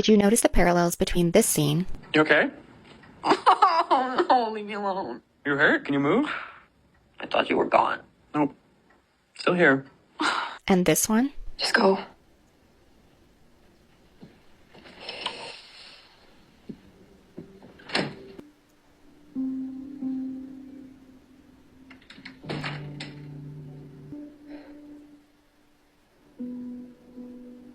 Did you notice the parallels between this scene? You okay? Oh, no, leave me alone. You hurt? Can you move? I thought you were gone. Nope. Still here. And this one? Just go.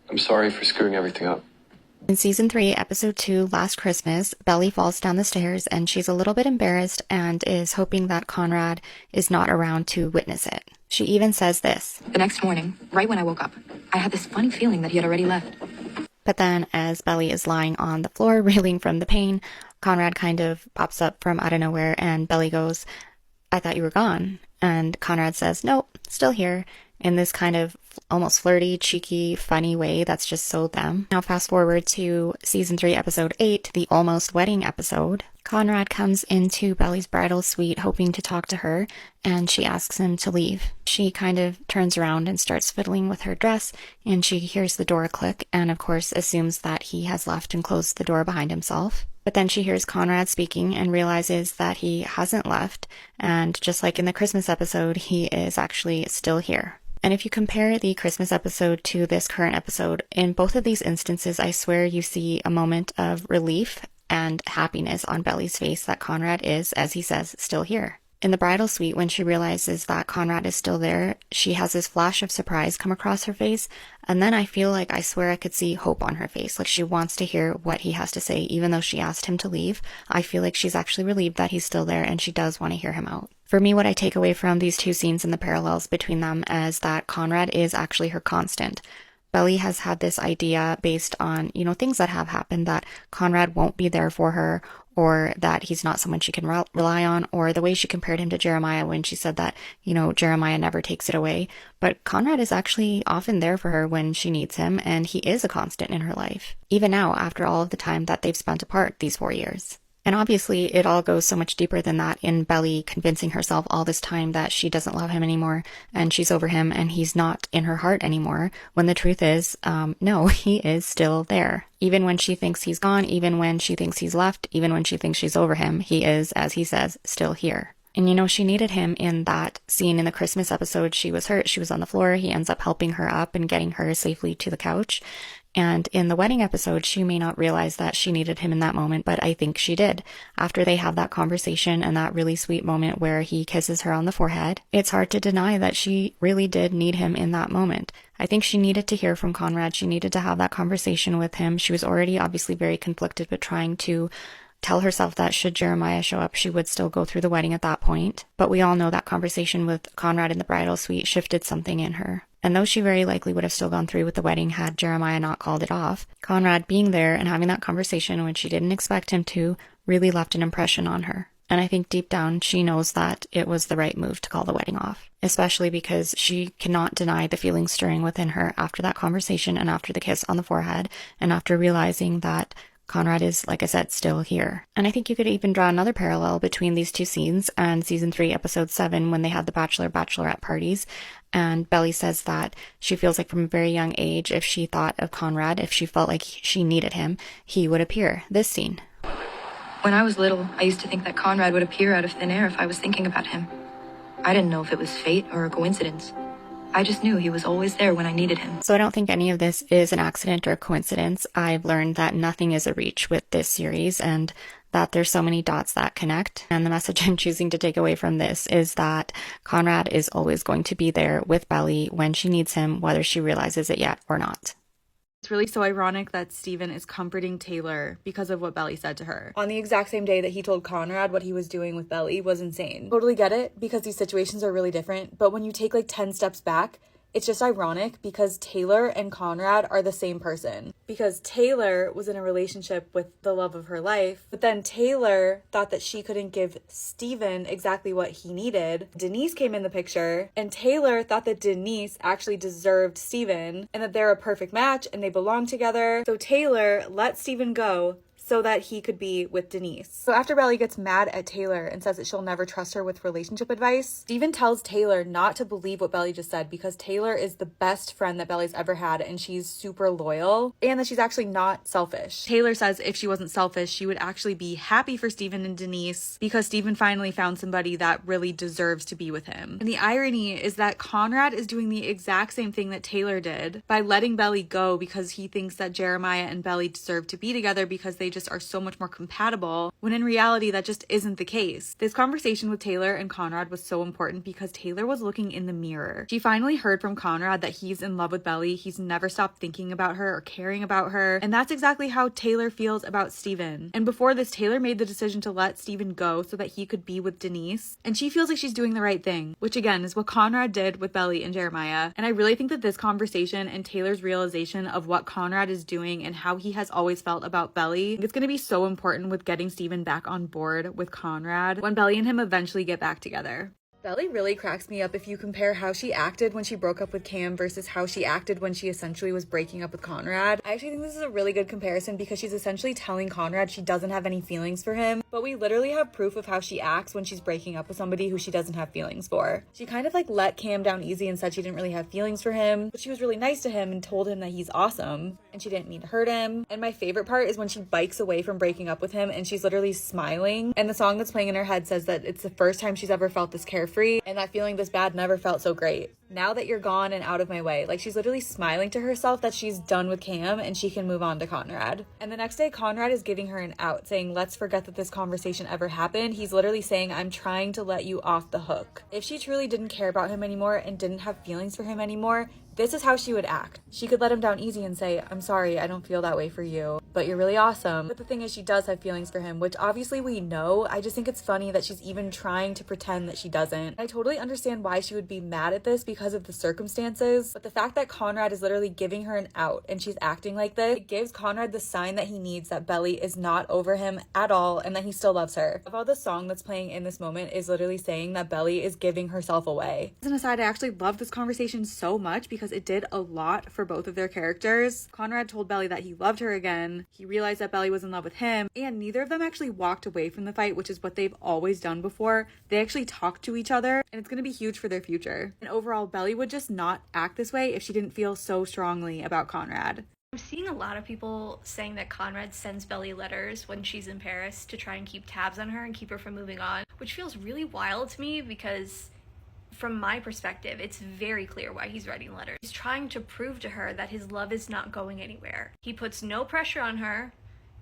I'm sorry for screwing everything up. In season 3, episode 2, Last Christmas, Belly falls down the stairs and she's a little bit embarrassed and is hoping that Conrad is not around to witness it. She even says this. The next morning, right when I woke up, I had this funny feeling that he had already left. But then, as Belly is lying on the floor, reeling from the pain, Conrad kind of pops up from out of nowhere and Belly goes, I thought you were gone. And Conrad says, nope, still here, in this kind of almost flirty, cheeky, funny way that's just so them. Now fast forward to season 3, episode 8, the almost wedding episode. Conrad comes into Belly's bridal suite hoping to talk to her, and she asks him to leave. She kind of turns around and starts fiddling with her dress, and she hears the door click, and of course assumes that he has left and closed the door behind himself. But then she hears Conrad speaking and realizes that he hasn't left, and just like in the Christmas episode, he is actually still here. And if you compare the Christmas episode to this current episode, in both of these instances, I swear you see a moment of relief and happiness on Belly's face that Conrad is, as he says, still here. In the bridal suite, when she realizes that Conrad is still there, she has this flash of surprise come across her face, and then I feel like I swear I could see hope on her face, like she wants to hear what he has to say, even though she asked him to leave. I feel like she's actually relieved that he's still there, and she does want to hear him out. For me, what I take away from these two scenes and the parallels between them is that Conrad is actually her constant. Belly has had this idea based on, things that have happened, that Conrad won't be there for her, or that he's not someone she can rely on, or the way she compared him to Jeremiah when she said that, Jeremiah never takes it away. But Conrad is actually often there for her when she needs him, and he is a constant in her life, even now after all of the time that they've spent apart these 4 years. And obviously, it all goes so much deeper than that in Belly convincing herself all this time that she doesn't love him anymore and she's over him and he's not in her heart anymore, when the truth is, no, he is still there. Even when she thinks he's gone, even when she thinks he's left, even when she thinks she's over him, he is, as he says, still here. And she needed him in that scene in the Christmas episode. She was hurt, she was on the floor, he ends up helping her up and getting her safely to the couch. And in the wedding episode, she may not realize that she needed him in that moment, but I think she did. After they have that conversation and that really sweet moment where he kisses her on the forehead, it's hard to deny that she really did need him in that moment. I think she needed to hear from Conrad. She needed to have that conversation with him. She was already obviously very conflicted, but trying to tell herself that should Jeremiah show up, she would still go through the wedding at that point. But we all know that conversation with Conrad in the bridal suite shifted something in her. And though she very likely would have still gone through with the wedding had Jeremiah not called it off, Conrad being there and having that conversation when she didn't expect him to really left an impression on her. And I think deep down she knows that it was the right move to call the wedding off, especially because she cannot deny the feelings stirring within her after that conversation and after the kiss on the forehead and after realizing that Conrad is, like I said, still here. And I think you could even draw another parallel between these two scenes and season 3, episode 7, when they had the bachelorette parties. And Belly says that she feels like from a very young age, if she thought of Conrad, if she felt like she needed him, he would appear. This scene. When I was little, I used to think that Conrad would appear out of thin air if I was thinking about him. I didn't know if it was fate or a coincidence. I just knew he was always there when I needed him. So I don't think any of this is an accident or a coincidence. I've learned that nothing is a reach with this series and that there's so many dots that connect. And the message I'm choosing to take away from this is that Conrad is always going to be there with Belly when she needs him, whether she realizes it yet or not. It's really so ironic that Steven is comforting Taylor because of what Belly said to her. On the exact same day that he told Conrad what he was doing with Belly was insane. Totally get it, because these situations are really different, but when you take like 10 steps back, it's just ironic because Taylor and Conrad are the same person. Because Taylor was in a relationship with the love of her life, but then Taylor thought that she couldn't give Steven exactly what he needed. Denise came in the picture, and Taylor thought that Denise actually deserved Steven, and that they're a perfect match and they belong together. So Taylor let Steven go, so that he could be with Denise. So after Belly gets mad at Taylor and says that she'll never trust her with relationship advice, Steven tells Taylor not to believe what Belly just said because Taylor is the best friend that Belly's ever had and she's super loyal and that she's actually not selfish. Taylor says if she wasn't selfish, she would actually be happy for Steven and Denise because Steven finally found somebody that really deserves to be with him. And the irony is that Conrad is doing the exact same thing that Taylor did by letting Belly go because he thinks that Jeremiah and Belly deserve to be together because they just are so much more compatible, when in reality that just isn't the case. This conversation with Taylor and Conrad was so important because Taylor was looking in the mirror. She finally heard from Conrad that he's in love with Belly, he's never stopped thinking about her or caring about her, and that's exactly how Taylor feels about Steven. And before this, Taylor made the decision to let Steven go so that he could be with Denise, and she feels like she's doing the right thing, which again is what Conrad did with Belly and Jeremiah. And I really think that this conversation and Taylor's realization of what Conrad is doing and how he has always felt about Belly, it's going to be so important with getting Steven back on board with Conrad when Belly and him eventually get back together. Belly really cracks me up if you compare how she acted when she broke up with Cam versus how she acted when she essentially was breaking up with Conrad. I actually think this is a really good comparison because she's essentially telling Conrad she doesn't have any feelings for him, but we literally have proof of how she acts when she's breaking up with somebody who she doesn't have feelings for. She kind of like let Cam down easy and said she didn't really have feelings for him, but she was really nice to him and told him that he's awesome and she didn't mean to hurt him. And my favorite part is when she bikes away from breaking up with him and she's literally smiling, and the song that's playing in her head says that it's the first time she's ever felt this carefree and that feeling this bad never felt so great. Now that you're gone and out of my way. Like, she's literally smiling to herself that she's done with Cam and she can move on to Conrad. And the next day, Conrad is giving her an out, saying, let's forget that this conversation ever happened. He's literally saying, I'm trying to let you off the hook. If she truly didn't care about him anymore and didn't have feelings for him anymore, this is how she would act. She could let him down easy and say, I'm sorry, I don't feel that way for you, but you're really awesome. But the thing is, she does have feelings for him, which obviously we know. I just think it's funny that she's even trying to pretend that she doesn't. I totally understand why she would be mad at this because of the circumstances, but the fact that Conrad is literally giving her an out and she's acting like this, it gives Conrad the sign that he needs that Belly is not over him at all and that he still loves her. About the song that's playing in this moment is literally saying that Belly is giving herself away. As an aside, I actually love this conversation so much because it did a lot for both of their characters. Conrad told Belly that he loved her again. He realized that Belly was in love with him, and neither of them actually walked away from the fight, which is what they've always done before. They actually talked to each other, and it's going to be huge for their future. And overall, Belly would just not act this way if she didn't feel so strongly about Conrad. I'm seeing a lot of people saying that Conrad sends Belly letters when she's in Paris to try and keep tabs on her and keep her from moving on, which feels really wild to me because from my perspective, it's very clear why he's writing letters. He's trying to prove to her that his love is not going anywhere. He puts no pressure on her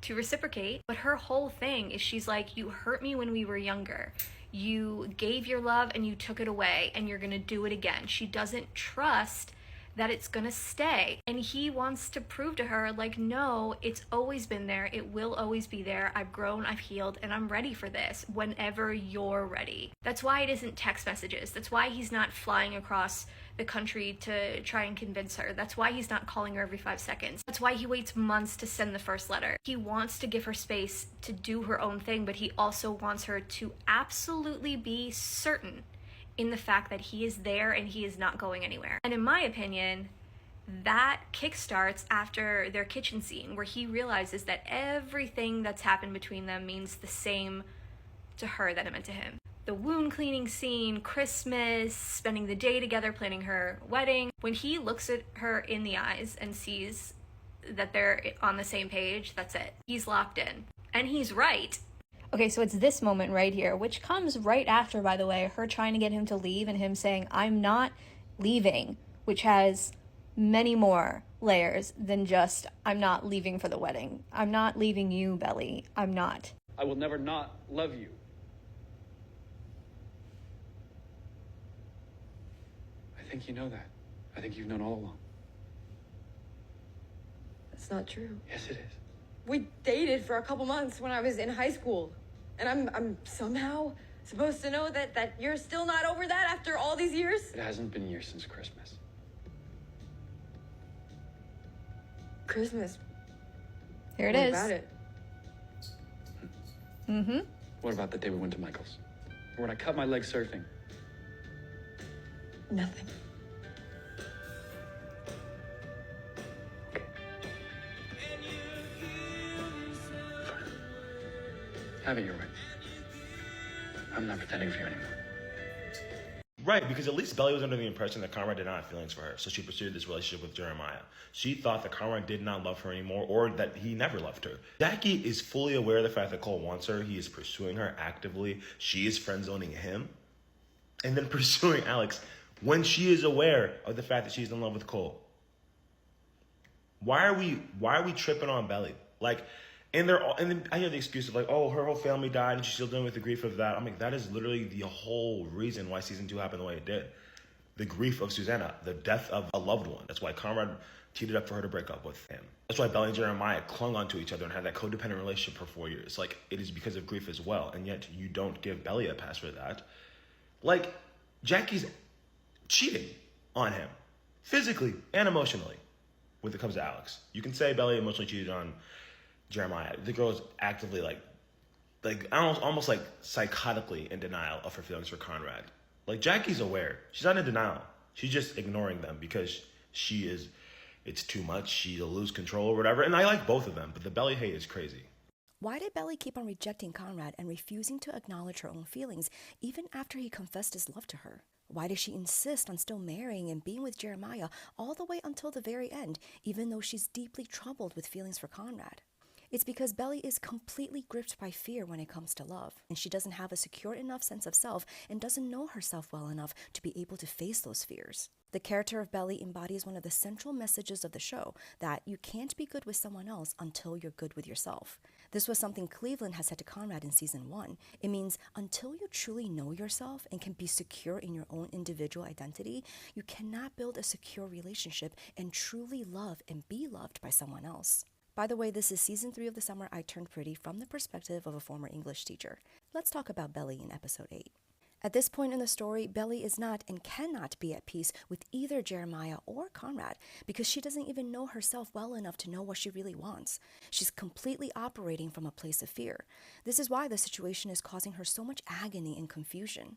to reciprocate, but her whole thing is she's like, you hurt me when we were younger. You gave your love and you took it away and you're gonna do it again. She doesn't trust that it's gonna stay. And he wants to prove to her, like, no, it's always been there. It will always be there. I've grown, I've healed, and I'm ready for this whenever you're ready. That's why it isn't text messages. That's why he's not flying across the country to try and convince her. That's why he's not calling her every 5 seconds. That's why he waits months to send the first letter. He wants to give her space to do her own thing, but he also wants her to absolutely be certain in the fact that he is there and he is not going anywhere. And in my opinion, that kickstarts after their kitchen scene where he realizes that everything that's happened between them means the same to her that it meant to him. The wound cleaning scene, Christmas, spending the day together, planning her wedding. When he looks at her in the eyes and sees that they're on the same page, that's it. He's locked in. And he's right. Okay, so it's this moment right here, which comes right after, by the way, her trying to get him to leave and him saying, I'm not leaving, which has many more layers than just, I'm not leaving for the wedding. I'm not leaving you, Belly. I'm not. I will never not love you. I think you know that. I think you've known all along. That's not true. Yes, it is. We dated for a couple months when I was in high school. And I'm somehow supposed to know that you're still not over that after all these years? It hasn't been years since Christmas. Christmas. Here it What is. about it? Mm-hmm. What about the day we went to Michael's? Or when I cut my leg surfing? Nothing. Okay. Fine. Have it your way. I'm not pretending for you anymore. Right, because at least Belly was under the impression that Conrad did not have feelings for her, so she pursued this relationship with Jeremiah. She thought that Conrad did not love her anymore, or that he never loved her. Jackie is fully aware of the fact that Cole wants her. He is pursuing her actively. She is friend-zoning him, and then pursuing Alex when she is aware of the fact that she's in love with Cole. Why are we tripping on Belly? Like, and then I hear the excuse of like, oh, her whole family died and she's still dealing with the grief of that. I'm like, that is literally the whole reason why season 2 happened the way it did. The grief of Susanna, the death of a loved one. That's why Conrad cheated up for her to break up with him. That's why Belly and Jeremiah clung onto each other and had that codependent relationship for 4 years. Like, it is because of grief as well. And yet you don't give Belly a pass for that. Like, Jackie's cheating on him, physically and emotionally, when it comes to Alex. You can say Belly emotionally cheated on Jeremiah. The girl is actively like almost like psychotically in denial of her feelings for Conrad. Like, Jackie's aware. She's not in denial. She's just ignoring them because it's too much. She'll lose control or whatever. And I like both of them, but the Belly hate is crazy. Why did Belly keep on rejecting Conrad and refusing to acknowledge her own feelings even after he confessed his love to her? Why does she insist on still marrying and being with Jeremiah all the way until the very end, even though she's deeply troubled with feelings for Conrad? It's because Belly is completely gripped by fear when it comes to love, and she doesn't have a secure enough sense of self and doesn't know herself well enough to be able to face those fears. The character of Belly embodies one of the central messages of the show, that you can't be good with someone else until you're good with yourself. This was something Cleveland has said to Conrad in season 1. It means until you truly know yourself and can be secure in your own individual identity, you cannot build a secure relationship and truly love and be loved by someone else. By the way, this is season 3 of The Summer I Turned Pretty from the perspective of a former English teacher. Let's talk about Belly in episode 8. At this point in the story, Belly is not and cannot be at peace with either Jeremiah or Conrad because she doesn't even know herself well enough to know what she really wants. She's completely operating from a place of fear. This is why the situation is causing her so much agony and confusion.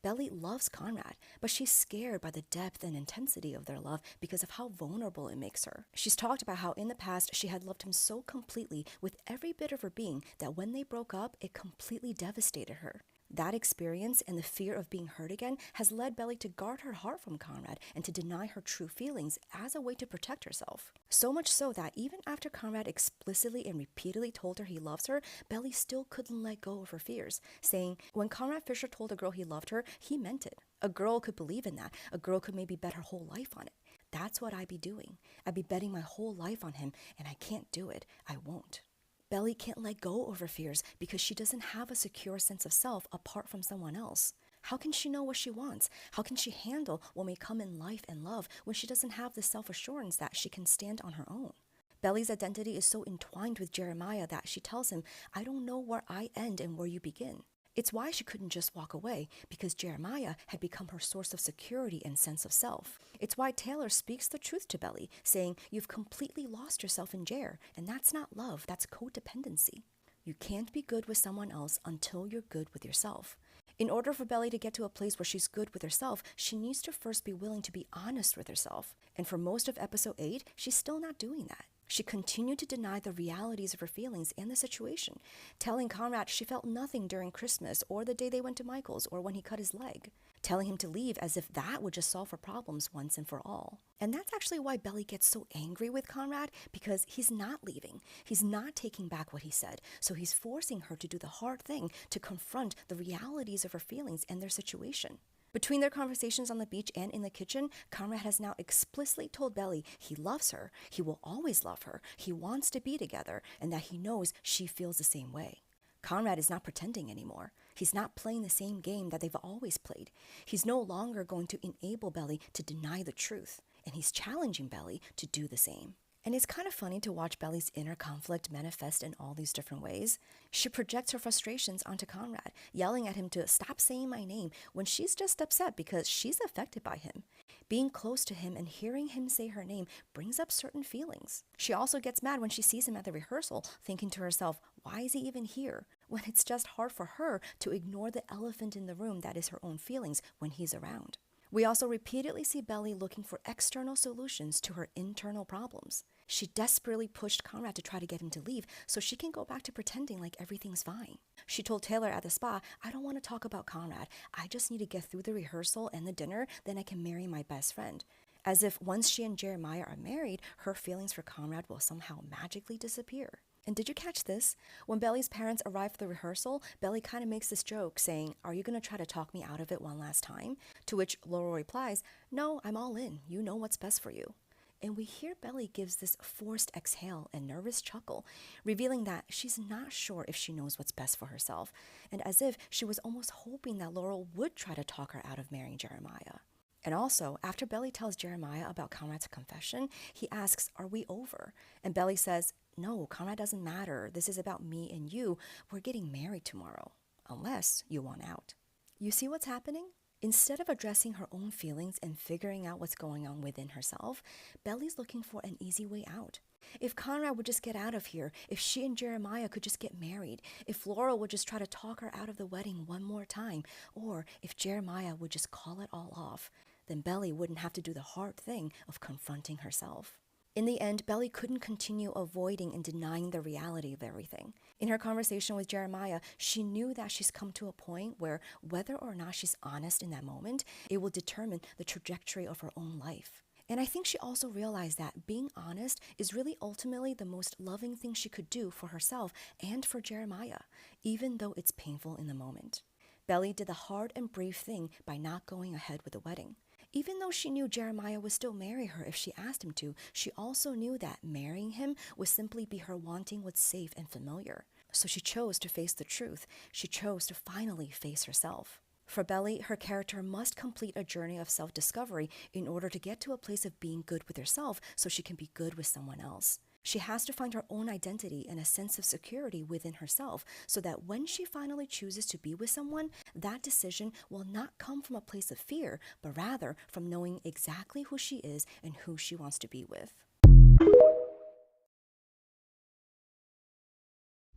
Belly loves Conrad, but she's scared by the depth and intensity of their love because of how vulnerable it makes her. She's talked about how in the past she had loved him so completely with every bit of her being that when they broke up, it completely devastated her. That experience and the fear of being hurt again has led Belly to guard her heart from Conrad and to deny her true feelings as a way to protect herself. So much so that even after Conrad explicitly and repeatedly told her he loves her, Belly still couldn't let go of her fears, saying, when Conrad Fisher told a girl he loved her, he meant it. A girl could believe in that. A girl could maybe bet her whole life on it. That's what I'd be doing. I'd be betting my whole life on him, and I can't do it. I won't. Belly can't let go of her fears because she doesn't have a secure sense of self apart from someone else. How can she know what she wants? How can she handle what may come in life and love when she doesn't have the self-assurance that she can stand on her own? Belly's identity is so entwined with Jeremiah that she tells him, I don't know where I end and where you begin. It's why she couldn't just walk away, because Jeremiah had become her source of security and sense of self. It's why Taylor speaks the truth to Belly, saying, you've completely lost yourself in Jer, and that's not love, that's codependency. You can't be good with someone else until you're good with yourself. In order for Belly to get to a place where she's good with herself, she needs to first be willing to be honest with herself. And for most of episode 8, she's still not doing that. She continued to deny the realities of her feelings and the situation, telling Conrad she felt nothing during Christmas or the day they went to Michael's or when he cut his leg, telling him to leave as if that would just solve her problems once and for all. And that's actually why Belly gets so angry with Conrad, because he's not leaving. He's not taking back what he said, so he's forcing her to do the hard thing, to confront the realities of her feelings and their situation. Between their conversations on the beach and in the kitchen, Conrad has now explicitly told Belly he loves her, he will always love her, he wants to be together, and that he knows she feels the same way. Conrad is not pretending anymore. He's not playing the same game that they've always played. He's no longer going to enable Belly to deny the truth, and he's challenging Belly to do the same. And it's kind of funny to watch Belly's inner conflict manifest in all these different ways. She projects her frustrations onto Conrad, yelling at him to stop saying my name when she's just upset because she's affected by him. Being close to him and hearing him say her name brings up certain feelings. She also gets mad when she sees him at the rehearsal, thinking to herself, why is he even here? When it's just hard for her to ignore the elephant in the room that is her own feelings when he's around. We also repeatedly see Belly looking for external solutions to her internal problems. She desperately pushed Conrad to try to get him to leave so she can go back to pretending like everything's fine. She told Taylor at the spa, I don't want to talk about Conrad. I just need to get through the rehearsal and the dinner, then I can marry my best friend. As if once she and Jeremiah are married, her feelings for Conrad will somehow magically disappear. And did you catch this? When Belly's parents arrive for the rehearsal, Belly kind of makes this joke saying, are you going to try to talk me out of it one last time? To which Laurel replies, no, I'm all in. You know what's best for you. And we hear Belly gives this forced exhale and nervous chuckle, revealing that she's not sure if she knows what's best for herself, and as if she was almost hoping that Laurel would try to talk her out of marrying Jeremiah. And also, after Belly tells Jeremiah about Conrad's confession, he asks, are we over? And Belly says, no, Conrad doesn't matter. This is about me and you. We're getting married tomorrow, unless you want out. You see what's happening? Instead of addressing her own feelings and figuring out what's going on within herself, Belly's looking for an easy way out. If Conrad would just get out of here, if she and Jeremiah could just get married, if Laurel would just try to talk her out of the wedding one more time, or if Jeremiah would just call it all off, then Belly wouldn't have to do the hard thing of confronting herself. In the end, Belly couldn't continue avoiding and denying the reality of everything. In her conversation with Jeremiah, she knew that she's come to a point where whether or not she's honest in that moment, it will determine the trajectory of her own life. And I think she also realized that being honest is really ultimately the most loving thing she could do for herself and for Jeremiah, even though it's painful in the moment. Belly did the hard and brave thing by not going ahead with the wedding. Even though she knew Jeremiah would still marry her if she asked him to, she also knew that marrying him would simply be her wanting what's safe and familiar. So she chose to face the truth. She chose to finally face herself. For Belly, her character must complete a journey of self-discovery in order to get to a place of being good with herself so she can be good with someone else. She has to find her own identity and a sense of security within herself so that when she finally chooses to be with someone, that decision will not come from a place of fear, but rather from knowing exactly who she is and who she wants to be with.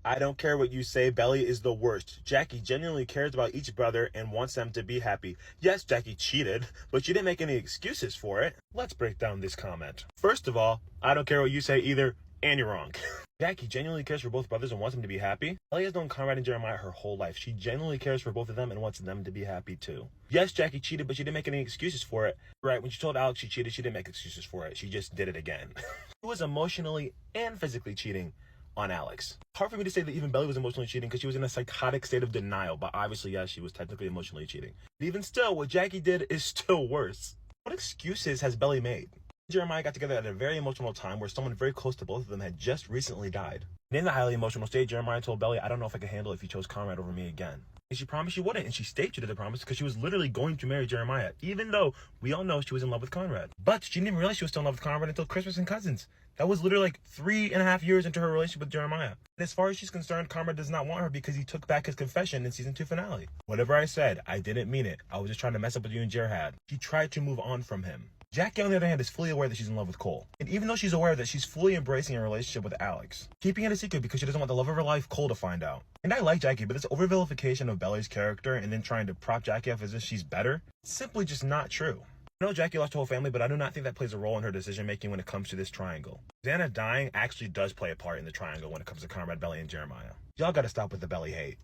I don't care what you say, Belly is the worst. Jackie genuinely cares about each brother and wants them to be happy. Yes, Jackie cheated, but she didn't make any excuses for it. Let's break down this comment. First of all, I don't care what you say either, and you're wrong. Jackie genuinely cares for both brothers and wants them to be happy. Belly has known Conrad and Jeremiah her whole life. She genuinely cares for both of them and wants them to be happy too. Yes, Jackie cheated, but she didn't make any excuses for it. Right, when she told Alex she cheated, she didn't make excuses for it. She just did it again. She was emotionally and physically cheating on Alex. Hard for me to say that even Belly was emotionally cheating because she was in a psychotic state of denial, but obviously, yes, she was technically emotionally cheating. But even still, what Jackie did is still worse. What excuses has Belly made? Jeremiah got together at a very emotional time where someone very close to both of them had just recently died. And in the highly emotional state, Jeremiah told Belly, I don't know if I could handle it if you chose Conrad over me again. And she promised she wouldn't, and she stayed true to the promise because she was literally going to marry Jeremiah, even though we all know she was in love with Conrad. But she didn't even realize she was still in love with Conrad until Christmas and Cousins. That was literally like 3.5 years into her relationship with Jeremiah. And as far as she's concerned, Conrad does not want her because he took back his confession in season 2 finale. Whatever I said, I didn't mean it. I was just trying to mess up with you and Jerhad. She tried to move on from him. Jackie, on the other hand, is fully aware that she's in love with Cole. And even though she's aware that she's fully embracing a relationship with Alex, keeping it a secret because she doesn't want the love of her life, Cole, to find out. And I like Jackie, but this over-vilification of Belly's character and then trying to prop Jackie up as if she's better, it's simply just not true. I know Jackie lost her whole family, but I do not think that plays a role in her decision-making when it comes to this triangle. Xana dying actually does play a part in the triangle when it comes to Conrad, Belly, and Jeremiah. Y'all gotta stop with the Belly hate.